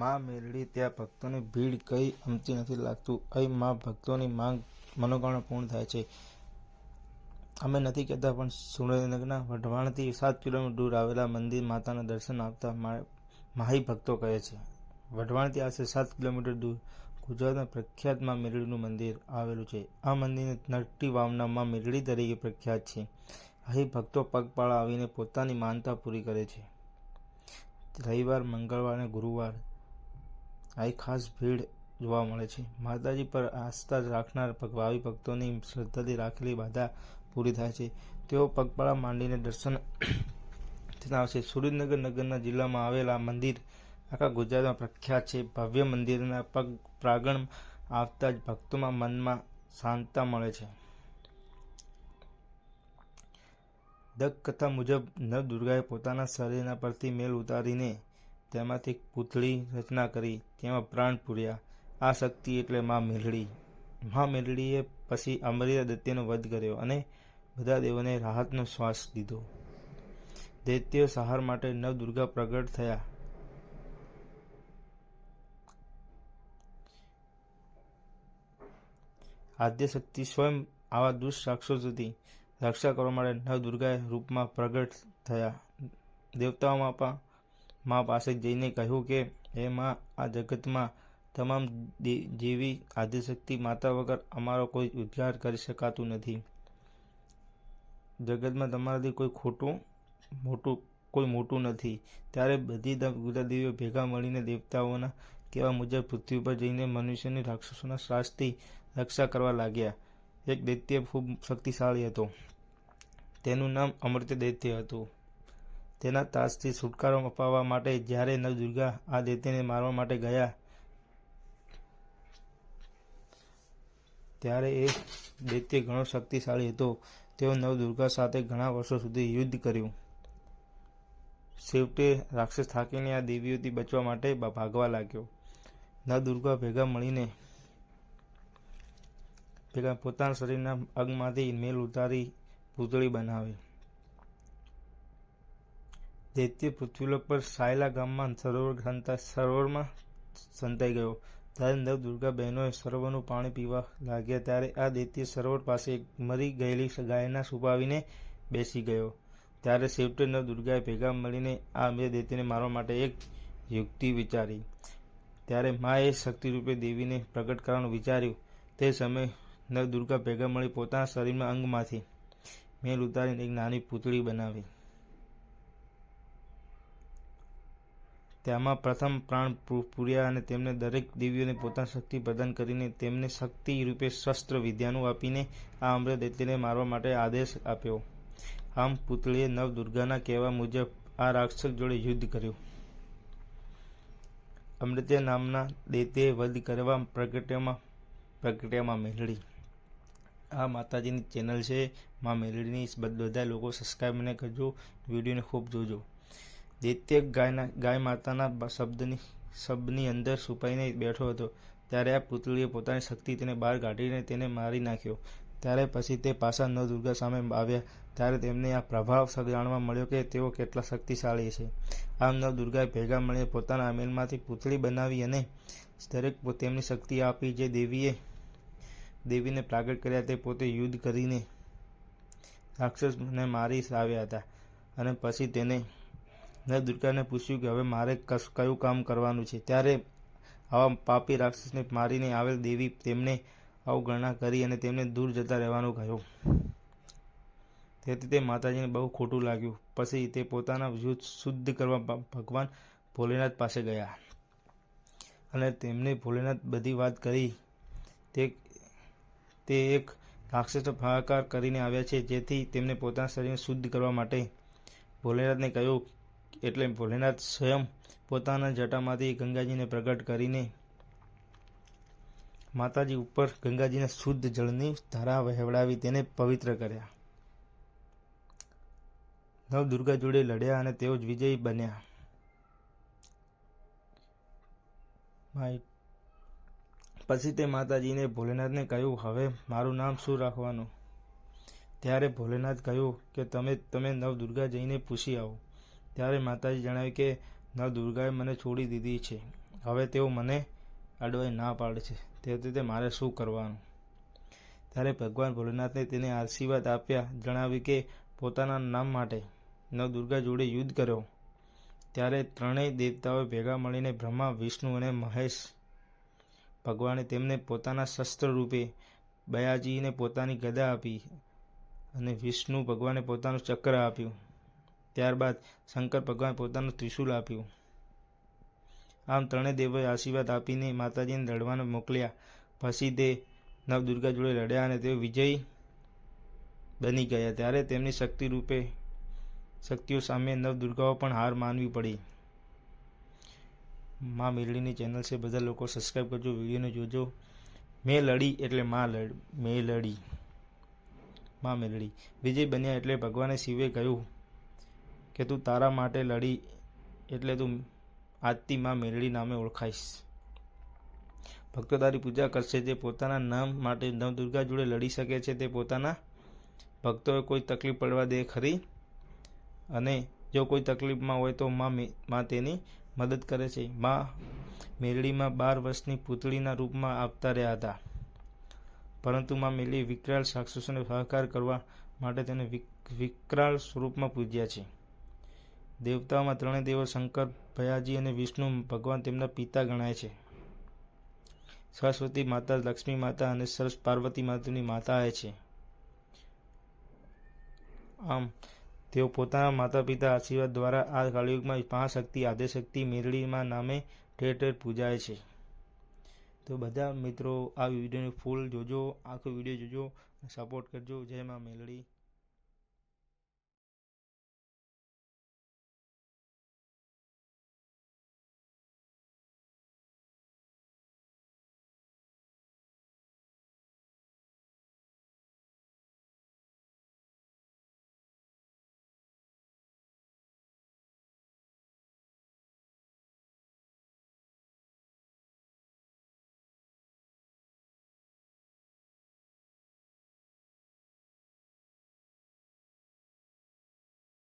મા મેલડી ત્યાં ભક્તોની ભીડ કઈ અમતી નથી લાગતું. અહીં મા ભક્તોની માંગ મનોકામના પૂર્ણ થાય છે. અમે નથી કહેતા, પણ સુરેન્દ્રનગરના વઢવાણથી 7 કિલોમીટર દૂર આવેલા મંદિર માતાના દર્શન આપતા માહી ભક્તો કહે છે. વઢવાણથી આશરે 7 કિલોમીટર દૂર ગુજરાતમાં પ્રખ્યાત મા મેલડીનું મંદિર આવેલું છે. આ મંદિરને નટટી વાવના મા મેલડી તરીકે પ્રખ્યાત છે. અહીં ભક્તો પગપાળા આવીને પોતાની માનતા પૂરી કરે છે. રવિવાર, મંગળવાર અને ગુરુવાર અહીં ખાસ ભીડ જોવા મળે છે. માતાજી પર આસ્થા રાખનાર ભાવિ ભક્તોની શ્રદ્ધાથી રાખેલી બાધા પૂરી થાય છે. તેઓ પગપાળા માંડીને દર્શન આવશે. સુરેન્દ્રનગર નગરના જિલ્લામાં આવેલા મંદિર આખા ગુજરાતમાં પ્રખ્યાત છે. ભવ્ય મંદિરના પ્રાંગણ આવતા જ ભક્તોમાં મનમાં શાંતતા મળે છે. દંતકથા મુજબ નવદુર્ગાએ પોતાના શરીરના પરથી મેલ ઉતારીને તેમાંથી એક પૂતળી રચના કરી તેમાં પ્રાણ પૂર્યા. આ શક્તિ એટલે મા મેલડી. મા મેલડીએ પછી અમરીરા દૈત્યનો વધ કર્યો અને બધા દેવોને રાહતનો શ્વાસ દીધો. દૈત્ય સંહાર માટે નવદુર્ગા પ્રગટ થયા. આદ્યશક્તિ સ્વયં આવા દુષ્ટ રાક્ષસોથી રક્ષા કરવા માટે નવદુર્ગાએ રૂપમાં પ્રગટ થયા. દેવતાઓમાં મા પાસે જઈને કહ્યું કે હે મા, આ જગતમાં તમામ જેવી આદ્યશક્તિ માતા વગર અમારો કોઈ ઉદ્ધાર કરી શકાતું નથી. જગતમાં તમારાથી કોઈ મોટું નથી. ત્યારે બધી દેવીઓ ભેગા મળીને દેવતાઓના કહેવા મુજબ પૃથ્વી પર જઈને મનુષ્યની રાક્ષસોના શ્રાસથી રક્ષા કરવા લાગ્યા. એક દૈત્ય ખૂબ શક્તિશાળી હતો. તેનું નામ અમર્ત્ય દૈત્ય હતું. તેના ત્રાસથી છુટકારો અપાવવા માટે જ્યારે નવદુર્ગા આ દૈત્યને મારવા માટે ગયા ત્યારે એ દૈત્ય ઘણો શક્તિશાળી હતો. તેઓ નવદુર્ગા સાથે ઘણા વર્ષો સુધી યુદ્ધ કર્યું. છેવટે રાક્ષસ થાકીને આ દેવીઓથી બચવા માટે ભાગવા લાગ્યો. નવદુર્ગા ભેગા મળીને પોતાના શરીરના અંગમાંથી મેલ ઉતારી પૂતળી બનાવી. દૈત્ય પૃથ્વીલોક પર સાયલા ગામમાં સરોવરમાં સંતાઈ ગયો. ત્યારે નવદુર્ગા બહેનોએ સરોવરનું પાણી પીવા લાગ્યા ત્યારે આ દૈત્ય સરોવર પાસે મરી ગયેલી ગાયના છુપાવીને બેસી ગયો. ત્યારે છેવટે નવદુર્ગાએ ભેગા મળીને આ બે દૈત્યને મારવા માટે એક યુક્તિ વિચારી. ત્યારે માએ શક્તિરૂપે દેવીને પ્રગટ કરવાનું વિચાર્યું. તે સમયે નવદુર્ગા ભેગા મળી પોતાના શરીરના અંગમાંથી મેલ ઉતારીને એક નાની પૂતળી બનાવી. તેમાં પ્રથમ પ્રાણ પૂર્યા અને તેમને દરેક દેવીઓને પોતાની શક્તિ પ્રદાન કરીને તેમને શક્તિ રૂપે શસ્ત્ર વિદ્યાનું આપીને આ અમર દૈત્યને મારવા માટે આદેશ આપ્યો. આમ પૂતળીએ નવદુર્ગાના કહેવા મુજબ આ રાક્ષસ જોડે યુદ્ધ કર્યું. અમૃત્ય નામના દૈત્યએ વધ કરવા પ્રગટ્યામાં મેલડી. આ માતાજીની ચેનલ છે મા મેલડીની. બધા લોકો સબસ્ક્રાઈબ મને કરજો, વિડીયોને ખૂબ જોજો. દૈત્ય ગાય માતાના શબ્દની અંદર છુપાઈને બેઠો હતો. ત્યારે આ પૂતળીએ પોતાની શક્તિ તેને બહાર કાઢીને તેને મારી નાખ્યો. ત્યારે પછી તે પાછા નવદુર્ગા સામે આવ્યા. ત્યારે તેમને આ પ્રભાવ જાણવા મળ્યો કે તેઓ કેટલા શક્તિશાળી છે. આમ નવદુર્ગાએ ભેગા મળીને પોતાના મેલમાંથી પૂતળી બનાવી અને દરેક તેમની શક્તિ આપી. જે દેવીને પ્રાગટ કર્યા તે પોતે યુદ્ધ કરીને રાક્ષસને મારી આવ્યા હતા. અને પછી તેને નવદુર્ગાને પૂછ્યું કે હવે મારે કયું કામ કરવાનું છે. ત્યારે આવા પાપી રાક્ષસને મારીને આવેલ દેવી તેમને અવગણના કરી અને તેમને દૂર જતા રહેવાનું કહ્યું. તેથી તે માતાજીને બહુ ખોટું લાગ્યું. પછી તે પોતાના યુદ્ધ શુદ્ધ કરવા ભગવાન ભોલેનાથ પાસે ગયા અને તેમને ભોલેનાથ બધી વાત કરી. તે એક રાક્ષસનો ભાગાકાર કરીને આવ્યા છે, જેથી તેમને પોતાના શરીરને શુદ્ધ કરવા માટે ભોલેનાથને કહ્યું. એટલે ભોલેનાથ સ્વયં પોતાના જટામાંથી ગંગાજીને પ્રગટ કરીને માતાજી ઉપર ગંગાજીના શુદ્ધ જળની ધારા વહેવડાવી તેને પવિત્ર કર્યા. નવદુર્ગા જોડે લડ્યા અને તેઓ વિજયી બન્યા. પછી તે માતાજીને ભોલેનાથને કહ્યું, હવે મારું નામ શું રાખવાનું? ત્યારે ભોલેનાથ કહ્યું કે તમે નવદુર્ગા જઈને પૂછી આવો. ત્યારે માતાજી જણાવ્યું કે નવદુર્ગાએ મને છોડી દીધી છે. હવે તેઓ મને અડવાઈ ના પાડે છે. તે મારે શું કરવાનું? ત્યારે ભગવાન ભોલેનાથે તેને આશીર્વાદ આપ્યા. જણાવ્યું કે પોતાના નામ માટે નવદુર્ગા જોડે યુદ્ધ કર્યો. ત્યારે ત્રણેય દેવતાઓ ભેગા મળીને બ્રહ્મા, વિષ્ણુ અને મહેશ ભગવાને તેમને પોતાના શસ્ત્ર રૂપે બયાજીને પોતાની ગદા આપી અને વિષ્ણુ ભગવાને પોતાનું ચક્ર આપ્યું. ત્યારબાદ શંકર ભગવાન પોતાનું ત્રિશૂલ આપ્યું. આમ ત્રણેય દેવોએ આશીર્વાદ આપીને માતાજીને લડવાને મોકલ્યા. પછી તે નવદુર્ગા જોડે લડ્યા અને તેઓ વિજયી બની ગયા. ત્યારે તેમની શક્તિઓ સામે નવદુર્ગાઓ પણ હાર માનવી પડી. માં મેલડીની ચેનલ છે, બધા લોકો સબસ્ક્રાઈબ કરજો, વિડીયોને જોજો. મેં લડી એટલે મેલડી, માં મેલડી વિજય બન્યા. એટલે ભગવાને શિવે કહ્યું કે તું તારા માટે લડી એટલે તું આજથી માં મેલડી નામે ઓળખાઈશ. ભક્તો તારી પૂજા કરશે. જે પોતાના નામ માટે નવદુર્ગા જોડે લડી શકે છે તે પોતાના ભક્તોએ કોઈ તકલીફ પડવા દે ખરી? અને જો કોઈ તકલીફમાં હોય તો માં તેની મદદ કરે છે. માં મેલડીમાં 12 વર્ષની પૂતળીના રૂપમાં આવતા રહ્યા હતા, પરંતુ માં મેલડી વિકરાળ રાક્ષસોને સહકાર કરવા માટે તેને વિકરાળ સ્વરૂપમાં પૂજ્યા છે. દેવતાઓમાં ત્રણેય દેવો શંકર, ભયાજી અને વિષ્ણુ ભગવાન તેમના પિતા ગણાય છે. સરસ્વતી માતા, લક્ષ્મી માતા અને પાર્વતી માતાની માતા છે. આમ તેઓ પોતાના માતા પિતા આશીર્વાદ દ્વારા આ કળિયુગમાં મહાશક્તિ આદ્યશક્તિ મેલડીમાં નામે ઠેર ઠેર પૂજાય છે. તો બધા મિત્રો આ વિડીયોને ફૂલ જોજો, આખો વિડીયો જોજો, સપોર્ટ કરજો. જય માં મેલડી.